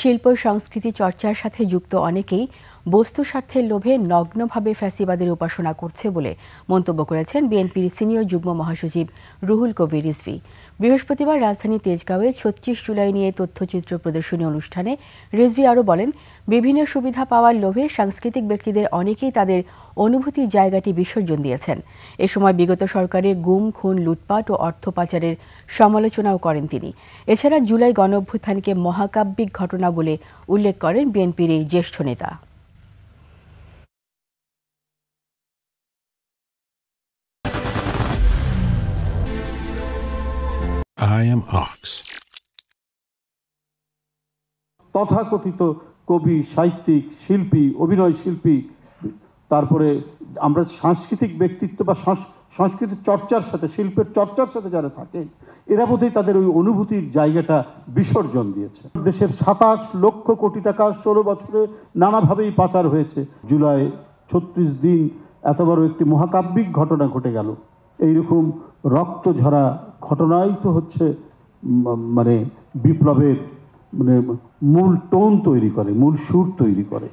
শিল্প সংস্কৃতি চর্চার সাথে যুক্ত অনেকেই বস্তু স্বার্থের লোভে নগ্নভাবে ফ্যাসিবাদের উপাসনা করছে বলে মন্তব্য করেছেন বিএনপির সিনিয়র যুগ্ম মহাসচিব রুহুল কবির রিজভী। বৃহস্পতিবার রাজধানী তেজগাঁওয়ে ৩৬ জুলাই নিয়ে তথ্যচিত্র প্রদর্শনী অনুষ্ঠানে রিজভী আরও বলেন, বিভিন্ন সুবিধা পাওয়ার লোভে সাংস্কৃতিক ব্যক্তিদের অনেকেই তাদের অনুভূতির জায়গাটি বিসর্জন দিয়েছেন। এ সময় বিগত সরকারের গুম, খুন, লুটপাট ও অর্থ পাচারের সমালোচনাও করেন তিনি। এছাড়া জুলাই গণঅভ্যুত্থানকে মহাকাব্যিক ঘটনা বলে উল্লেখ করেন বিএনপির এই জ্যেষ্ঠ নেতা। I am Ox. তথাকথিত কবি, সাহিত্যিক, শিল্পী, অভিনয় শিল্পী, তারপরে আমরা সাংস্কৃতিক ব্যক্তিত্ব বা সংস্কৃতির চর্চার সাথে, শিল্পের চর্চার সাথে যারা থাকে, এরা বোধহয় তাদের ওই অনুভূতির জায়গাটা বিসর্জন দিয়েছে। দেশের ২৭ লক্ষ কোটি টাকা ১৬ বছরে নানাভাবেই পাচার হয়েছে। জুলাই ৩৬ দিন এত বড় একটি মহাকাব্যিক ঘটনা ঘটে গেল। এইরকম রক্ত ঝরা ঘটনাই তো হচ্ছে মানে বিপ্লবের মূল টোন তৈরি করে, মূল সুর তৈরি করে।